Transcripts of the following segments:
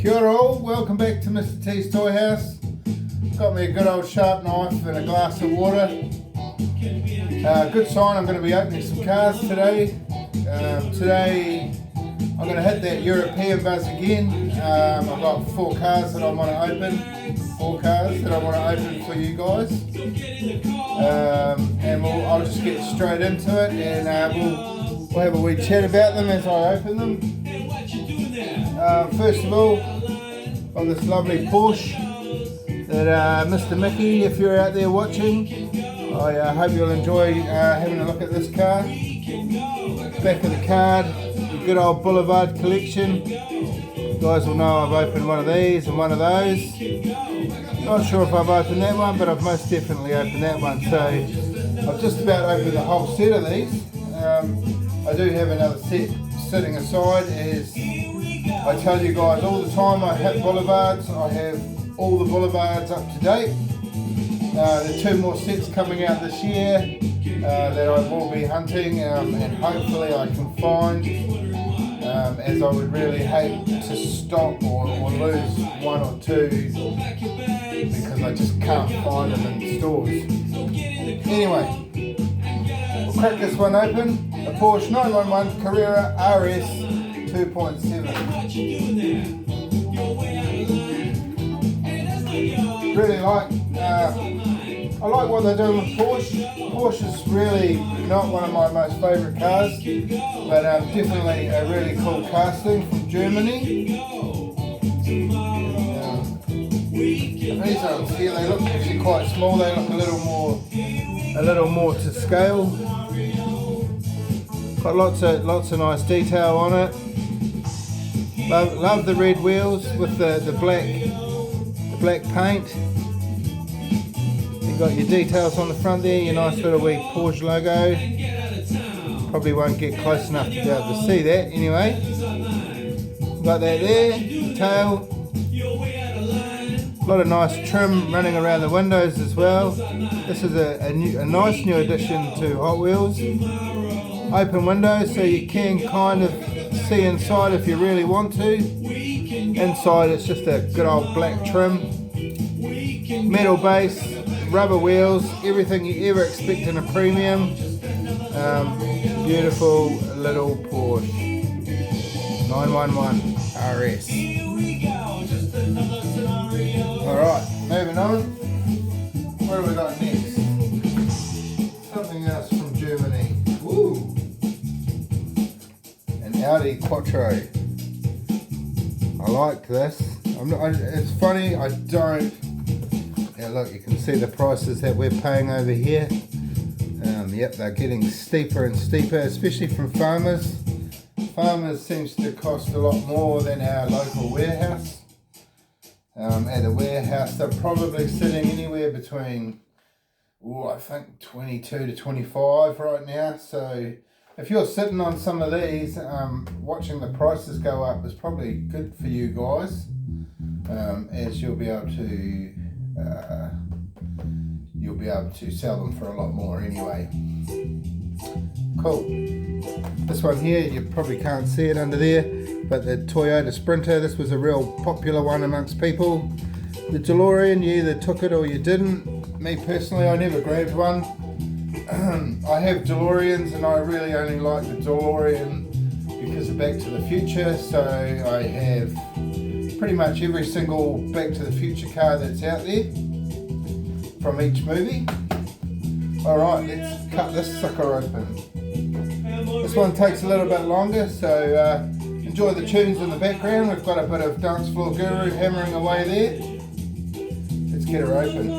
Kia ora all, welcome back to Mr. T's Toy House. Got me a good old sharp knife and a glass of water. Good sign, I'm going to be opening some cars today. Today I'm going to hit that European buzz again. I've got 4 cars that I want to open. 4 cars that I want to open for you guys. And I'll just get straight into it and we'll have a wee chat about them as I open them. First of all, got this lovely Porsche that Mr. Mickey, if you're out there watching, I hope you'll enjoy having a look at this car. Back of the card, the good old Boulevard collection. You guys will know I've opened one of these and one of those. Not sure if I've opened that one, but I've most definitely opened that one. So I've just about opened the whole set of these. I do have another set sitting aside. As I tell you guys all the time, I have Boulevards. I have all the Boulevards up to date. There are 2 more sets coming out this year that I will be hunting and hopefully I can find, as I would really hate to stop or lose 1 or 2 because I just can't find them in stores. Anyway, we'll crack this one open. A Porsche 911 Carrera RS 2.7. Really I like what they're doing with Porsche. Porsche is really not one of my most favourite cars, but definitely a really cool casting from Germany. These ones here, they look actually quite small. They look a little more to scale. Got lots of nice detail on it. Love the red wheels with the black paint. You've got your details on the front there, your nice little wee Porsche logo. Probably won't get close enough to be able to see that anyway. Got that there, the tail. A lot of nice trim running around the windows as well. This is a nice new addition to Hot Wheels. Open windows so you can kind of see inside if you really want to. Inside it's just a good old black trim. Metal base, rubber wheels, everything you ever expect in a premium. Beautiful little Porsche 911 RS. Alright, moving on. What have we got next? Something else from Germany. Woo! An Audi Quattro. I like this. It's funny, I don't. Yeah, look, you can see the prices that we're paying over here. Yep, they're getting steeper and steeper, especially from farmers. Farmers seems to cost a lot more than our local warehouse. At a warehouse, they're probably sitting anywhere between, I think 22 to 25 right now. So if you're sitting on some of these, watching the prices go up is probably good for you guys, as you'll be able to sell them for a lot more anyway. Cool. This one here, you probably can't see it under there, but the Toyota Sprinter, this was a real popular one amongst people. The DeLorean, you either took it or you didn't. Me personally, I never grabbed one. I have DeLoreans and I really only like the DeLorean because of Back to the Future, so I have pretty much every single Back to the Future car that's out there from each movie. Alright, let's cut this sucker open. This one takes a little bit longer, so enjoy the tunes in the background. We've got a bit of Dance Floor Guru hammering away there. Let's get her open.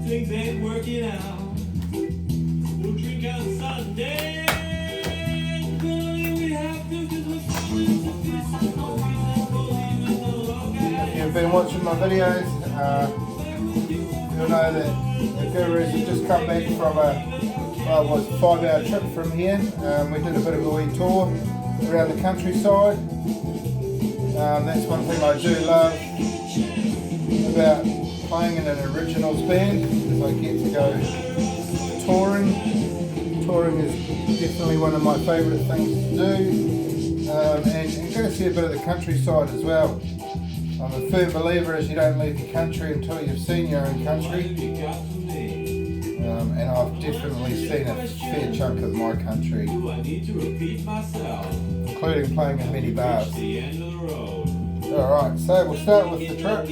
Things ain't working out. We'll drink out Sunday. If you've been watching my videos, you'll know that the Gurus have just come back from a 5-hour trip from here. We did a bit of a wee tour around the countryside. That's one thing I do love about playing in an originals band, is I get to go touring. Touring is definitely one of my favourite things to do. and go see a bit of the countryside as well. I'm a firm believer as you don't leave the country until you've seen your own country. And I've definitely seen a fair chunk of my country, including playing in many bars. Alright, so we'll start with the truck. I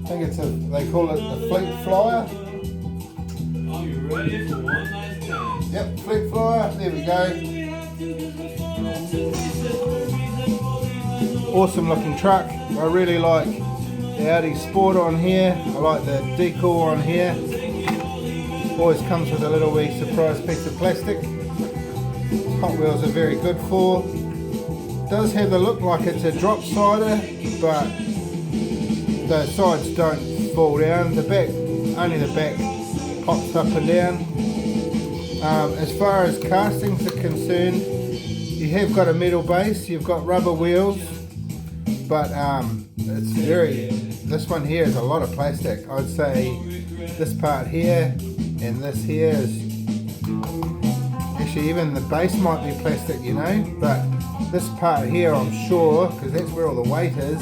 think they call it the Fleet Flyer. Yep, Fleet Flyer, there we go. Awesome looking truck. I really like the Audi Sport on here. I like the decal on here. Always comes with a little wee surprise piece of plastic. Hot Wheels are very good for. Does have the look like it's a drop sider, but the sides don't fall down. The back, only the back pops up and down. As far as castings are concerned, you have got a metal base, you've got rubber wheels, but this one here is a lot of plastic. I'd say this part here and this here is, actually even the base might be plastic, you know, but this part here I'm sure, because that's where all the weight is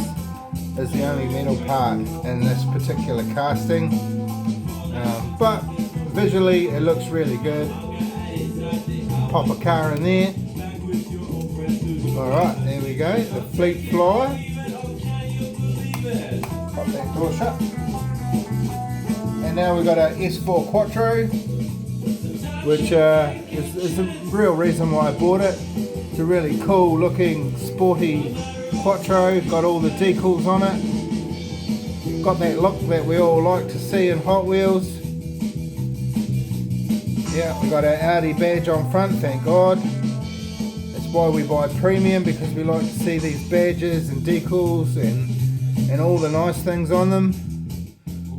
the only metal part in this particular casting. But visually it looks really good. Pop a car in there. Alright, there we go, the Fleet Flyer. Pop that door shut. And now we've got our S4 Quattro, which is the real reason why I bought it. It's a really cool looking sporty Quattro, got all the decals on it. Got that look that we all like to see in Hot Wheels. Yeah, we got our Audi badge on front, thank God. That's why we buy premium, because we like to see these badges and decals and all the nice things on them.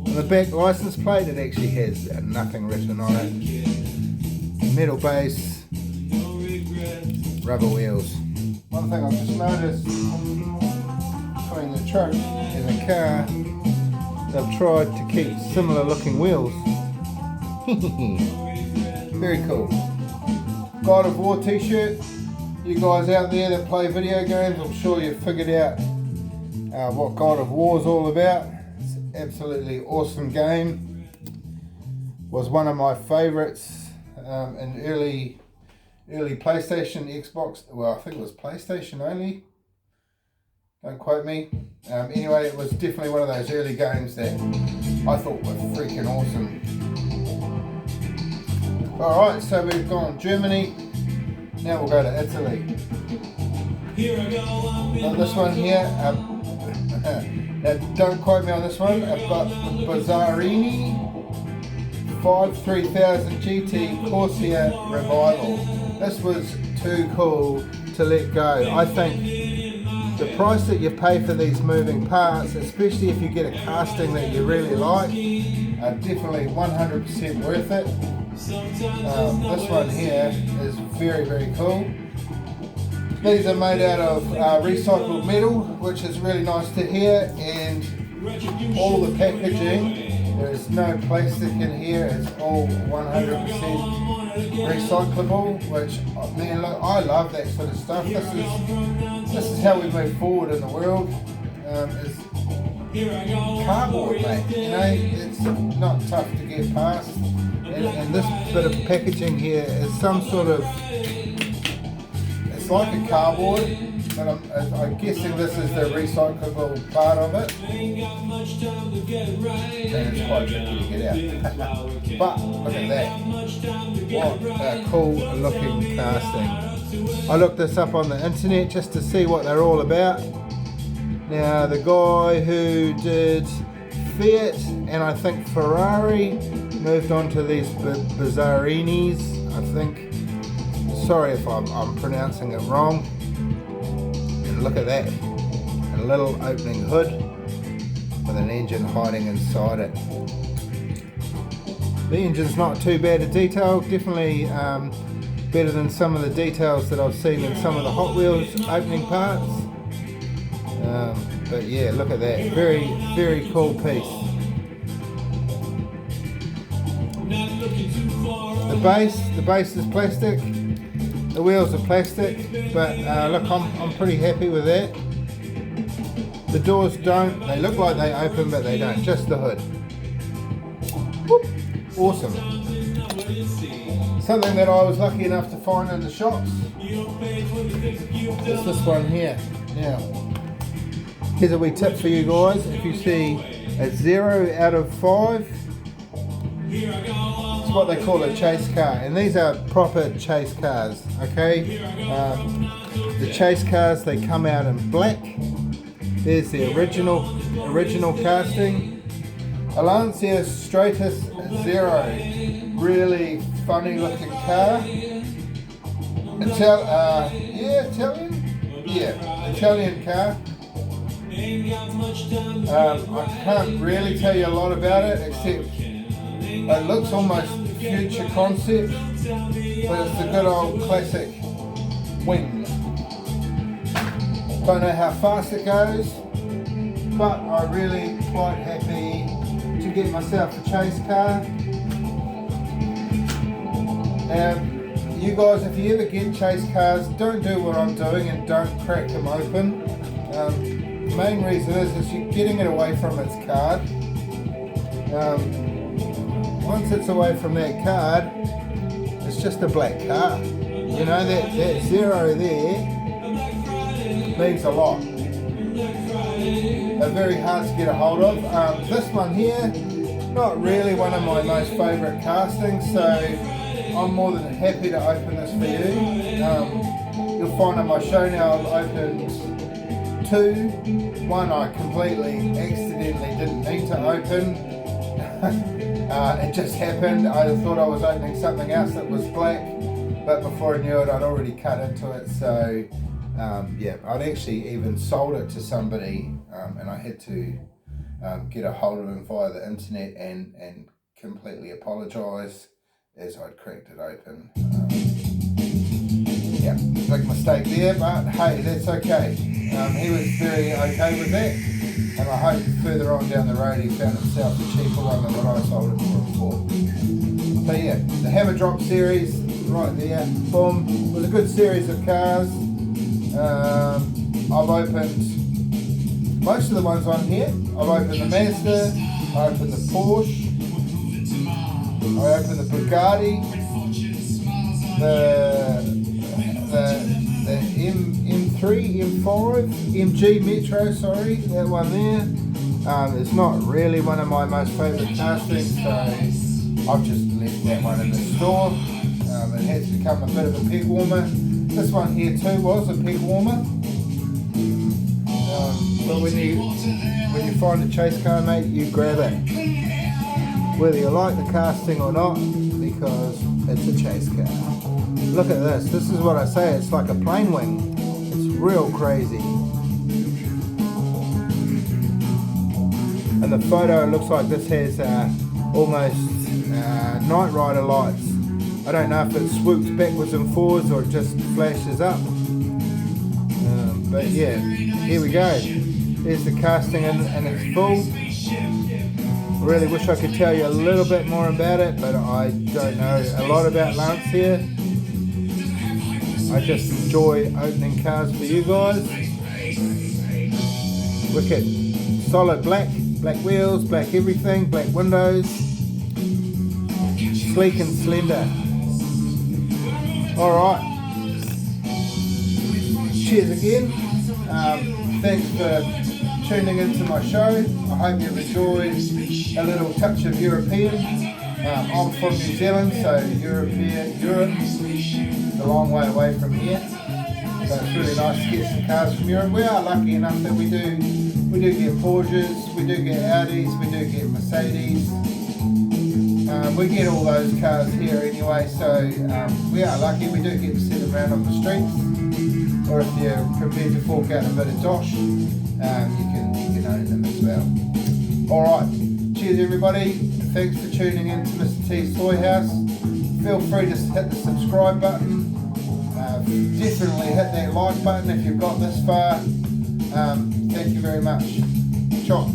On the back license plate it actually has nothing written on it. Metal base, rubber wheels. One thing I've just noticed between the truck and the car, they've tried to keep similar looking wheels. Very cool. God of War t-shirt. You guys out there that play video games, I'm sure you've figured out what God of War is all about. It's an absolutely awesome game. Was one of my favourites in early PlayStation, Xbox. Well, I think it was PlayStation only. Don't quote me. Anyway, it was definitely one of those early games that I thought were freaking awesome. Alright, so we've gone Germany, now we'll go to Italy. Now this one here, now don't quote me on this one, I've got the Bazzarini 53000 GT Corsia Revival. This was too cool to let go. I think the price that you pay for these moving parts, especially if you get a casting that you really like, are definitely 100% worth it. This one here is very, very cool. These are made out of recycled metal, which is really nice to hear, and all the packaging, there is no plastic in here, it's all 100% recyclable, which, man, look, I love that sort of stuff. This is how we move forward in the world. Is cardboard, mate, you know, it's not tough to get past. And this bit of packaging here is some sort of, it's like a cardboard, but I'm guessing this is the recyclable part of it. And it's quite tricky to get out. But look at that. What a cool looking casting. I looked this up on the internet just to see what they're all about. Now the guy who did Fiat and I think Ferrari moved on to these Bazzarinis, I think. Sorry if I'm pronouncing it wrong. And look at that, a little opening hood with an engine hiding inside it. The engine's not too bad a detail, definitely better than some of the details that I've seen in some of the Hot Wheels opening parts. But yeah, look at that, very, very cool piece. The base is plastic. The wheels are plastic, but look, I'm pretty happy with that. The doors they look like they open, but they don't, just the hood. Whoop. Awesome. Something that I was lucky enough to find in the shops is this one here. Now, here's a wee tip for you guys. If you see a 0 out of 5, it's what they call a chase car, and these are proper chase cars, okay? The chase cars, they come out in black. There's the original casting. A Lancia Stratos 0, really funny looking car. Italian car. I can't really tell you a lot about it, except it looks almost future concept, but it's a good old classic wing. Don't know how fast it goes, but I'm really quite happy to get myself a chase car. You guys, if you ever get chase cars, don't do what I'm doing and don't crack them open. The main reason is you're getting it away from its card. Once it's away from that card, it's just a black car. You know, that 0 there means a lot. They're very hard to get a hold of. This one here, not really one of my most favourite castings, so I'm more than happy to open this for you. You'll find on my show now I've opened 2. One I completely accidentally didn't mean to open. It just happened. I thought I was opening something else that was black, but before I knew it I'd already cut into it. So yeah, I'd actually even sold it to somebody, and I had to get a hold of him via the internet and completely apologise as I'd cracked it open. Yeah, big mistake there, but hey, that's okay. He was very okay with that, and I hope further on down the road he found himself a cheaper one than what I sold it for. So yeah, the Hammer Drop series, right there, boom. It was a good series of cars. I've opened most of the ones on here. I've opened the Mazda, I opened the Porsche, I opened the Bugatti, the M3, M5, MG Metro, sorry, that one there. It's not really one of my most favourite castings, so I've just left that one in the store. It has become a bit of a peg warmer. This one here too was a peg warmer. But when you find a chase car, mate, you grab it. Whether you like the casting or not, because it's a chase car. Look at this. This is what I say. It's like a plane wing. It's real crazy. And the photo looks like this has almost Night Rider lights. I don't know if it swoops backwards and forwards or it just flashes up. But yeah, here we go. There's the casting in its full. I really wish I could tell you a little bit more about it, but I don't know a lot about Lancia. I just enjoy opening cars for you guys. Wicked. Solid black wheels, black everything, black windows. Sleek and slender. Alright. Cheers again. Thanks for tuning into my show. I hope you've enjoyed a little touch of European. I'm from New Zealand, so Europe is a long way away from here. So it's really nice to get some cars from Europe. We are lucky enough that we do get Porsches, we do get Audis, we do get Mercedes. We get all those cars here anyway, so we are lucky. We do get to see them around on the streets, or if you're prepared to fork out a bit of dosh, you can own them as well. Alright, cheers everybody. Thanks for tuning in to Mr. T's Toy House. Feel free to hit the subscribe button. Definitely hit that like button if you've got this far. Thank you very much. Ciao.